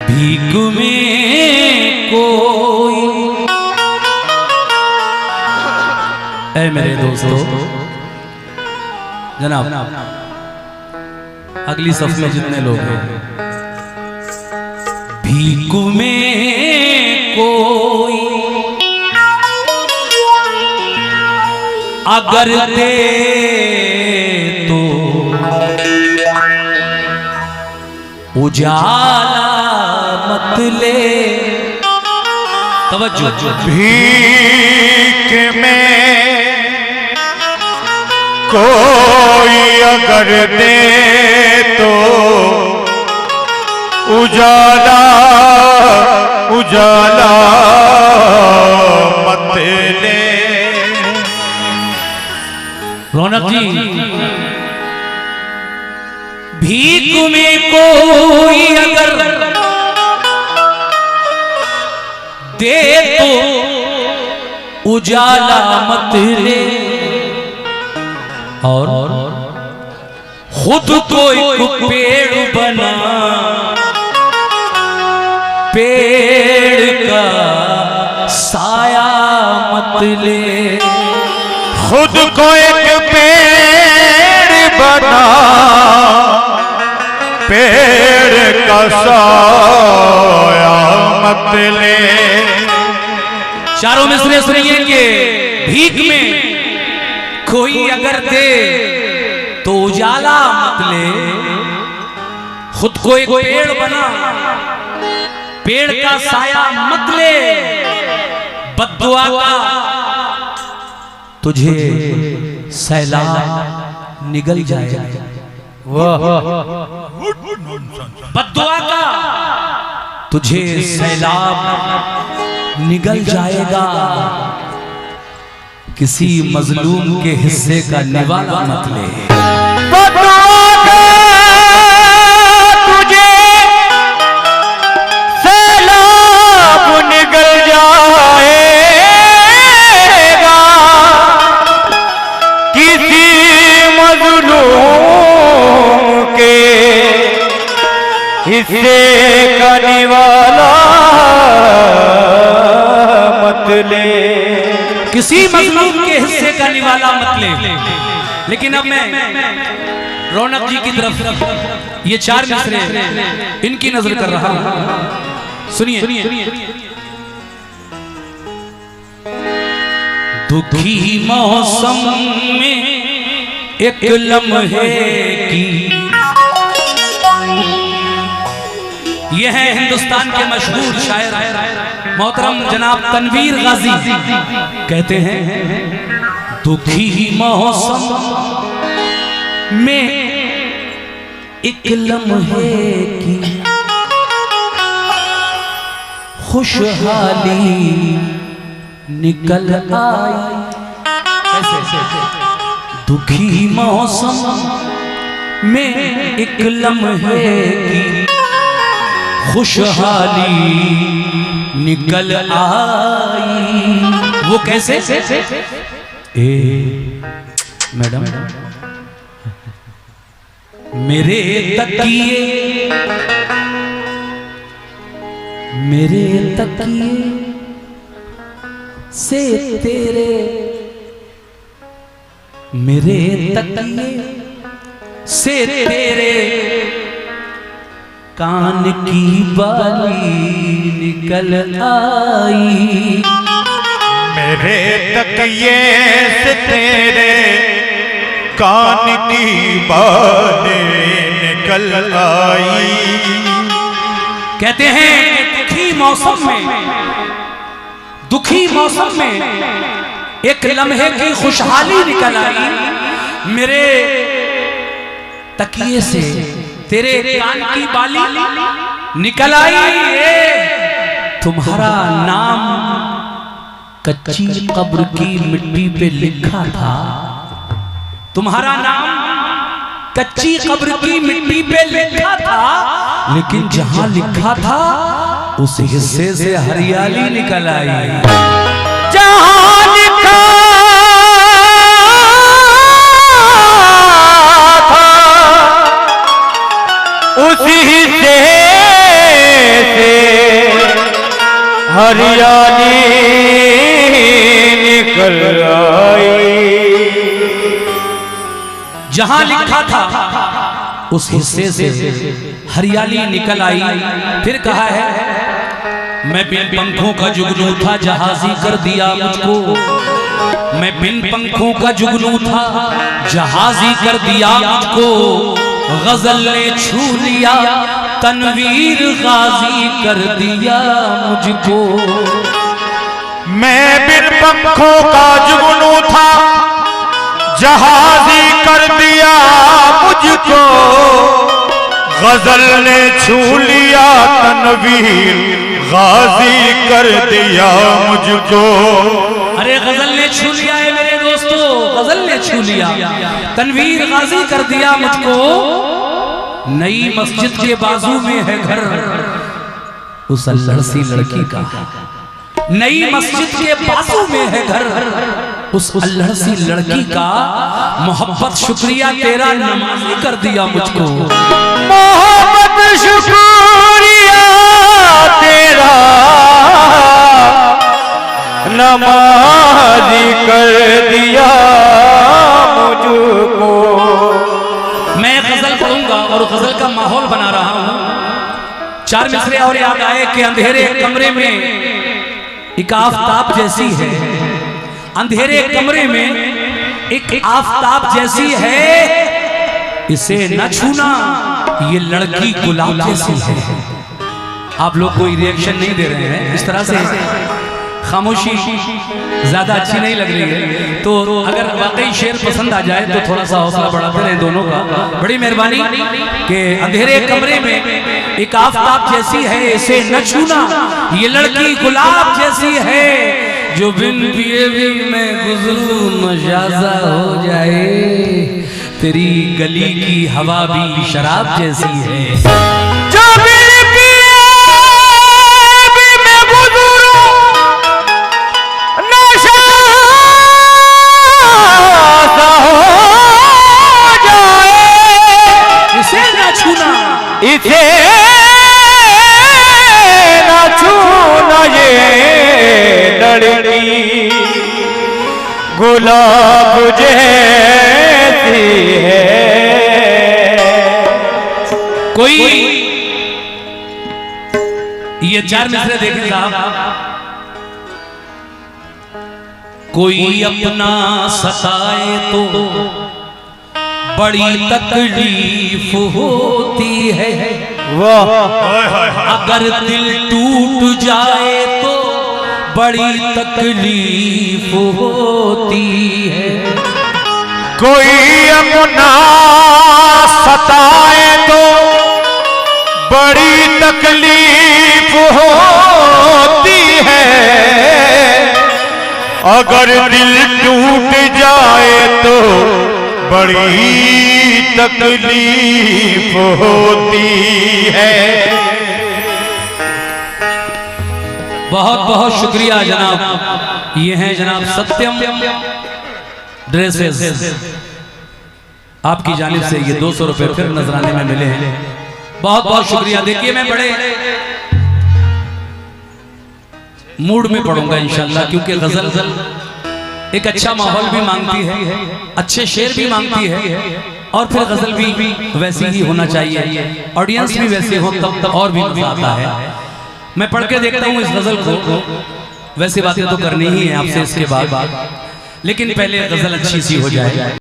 भीख में कोई। ऐ मेरे दोस्तों, जनाब अगली सफ में जितने लोग हैं, भीख में कोई अगर दे तो उजाला मत ले। तवज्जो। भीख में कोई अगर दे तो उजाला उजाला मत ले। रौनक जी, भीख में कोई अगर दे तो उजाला मत ले, और खुद को एक पेड़ बना, पेड़ का साया मत ले। खुद को एक पेड़ बना, पेड़ का साया मत ले। चारों मिसरे सुनिए कि भीख में कोई अगर दे तो उजाला मत ले, खुद को एक पेड़ बना, पेड़ का साया मत ले। बद्दुआ का तुझे सैलाब निगल जाएगा। बद्दुआ का तुझे सैलाब निगल जाएगा। किसी मजलूम के हिस्से का निवाला मत ले। बद्दुआ का तुझे सैलाब निगल जाएगा। किसी मजलूम के हिस्से का निवाला मत ले। किसी मजलूम के हिस्से का निवाला मत ले। लेकिन अब मैं रौनक जी की तरफ ये चार मिसरे इनकी नजर कर रहा हूं। सुनिए। दुखी मौसम में एक लम्हे की, यह है हिंदुस्तान के मशहूर शायर मोहतरम जनाब तनवीर गाजी कहते हैं, दुखी मौसम में एक लम्हे की खुशहाली निकल आई। दुखी मौसम में एक लम्हे की खुशहाली निकल आई। वो कैसे? मैडम मेरे तकिए से तेरे, मेरे तकिए से तेरे कान की बाली निकल आई। मेरे तकिए से तेरे कान की बाली निकल आई। कहते हैं कि दुखी मौसम में एक लम्हे की खुशहाली निकल आई। मेरे तकिए से तेरे कान की बाली निकल आई। तुम्हारा नाम कच्ची कब्र की मिट्टी पे लिखा था। तुम्हारा नाम कच्ची कब्र की मिट्टी पे लिखा था, लेकिन जहां लिखा था उस हिस्से से हरियाली निकल आई। जहां लिखा था उस हिस्से से हरियाली निकल आई। जहां लिखा था उस हिस्से से हरियाली निकल आई। फिर कहा है, मैं बिन पंखों का जुगनू था, जहाजी कर दिया मुझको। मैं बिन पंखों का जुगनू था, जहाजी कर दिया मुझको। गजल ने छू लिया, तनवीर गाजी कर दिया मुझको। मैं बिन पंखों का जुगनू था, जहाजी कर दिया मुझको। गजल ने छू लिया, तनवीर गाजी कर दिया मुझको। अरे गजल ने छू लिया है मेरे दोस्तों, गजल ने छू लिया, तनवीर गाजी कर दिया मुझको। नई मस्जिद के बाजू में है घर उस अल्हड़ सी लड़की का। नई मस्जिद के बाजू में है घर उस अल्हड़ सी लड़की का। मोहब्बत शुक्रिया तेरा नमाजी कर दिया मुझको। मोहब्बत शुक्रिया तेरा नमाजी कर दिया मुझको। मैं गजल पढ़ूंगा और गजल का माहौल बना रहा हूं। चार मिसरे और याद आए कि अंधेरे कमरे में एक आफताब जैसी है। अंधेरे कमरे में एक आफताब जैसी है, इसे न छूना, ये लड़की गुलाब जैसी है। आप लोग कोई रिएक्शन नहीं दे रहे हैं, इस तरह से खामोशी ज्यादा अच्छी नहीं लग रही है। तो अगर वाकई शेर पसंद आ जाए तो थोड़ा सा हौसला बढ़ाते रहे दोनों का, बड़ी मेहरबानी। कि अंधेरे कमरे में एक आफताब जैसी है, इसे न छूना, ये लड़की गुलाब जैसी है। जो बिन पिए भी मैं गुजरू नशाज़ा हो जाए, तेरी गली की हवा भी शराब जैसी है। जो बिन पिए भी मैं गुजरू नशाज़ा हो जाए, इसे न छूना, इसे न छूना, ये लड़की गुलाब जैसी है। कोई ये चार मिसरे देखें साहब। कोई अपना सताए तो बड़ी तकलीफ होती है, अगर दिल टूट जाए तो बड़ी तकलीफ होती है। कोई अपना सताए तो बड़ी तकलीफ होती है, अगर दिल टूट जाए तो बड़ी तकलीफ होती है। बहुत बहुत शुक्रिया जनाब। ये हैं जनाब सत्यम ड्रेसेस, आपकी जानिब से ये 200 रुपए फिर नजराने में मिले हैं। बहुत बहुत शुक्रिया। देखिए मैं बड़े मूड में पढ़ूंगा इंशाल्लाह, क्योंकि गजल एक अच्छा माहौल भी मांगती है, अच्छे शेर भी मांगती है, और फिर गजल भी वैसी ही होना चाहिए, ऑडियंस भी वैसे हो, तब और भी मजा आता है। मैं पढ़ के देखता हूँ इस गजल को। वैसे बातें तो करनी ही है आपसे इसके बाद, लेकिन पहले गजल अच्छी सी हो जाए।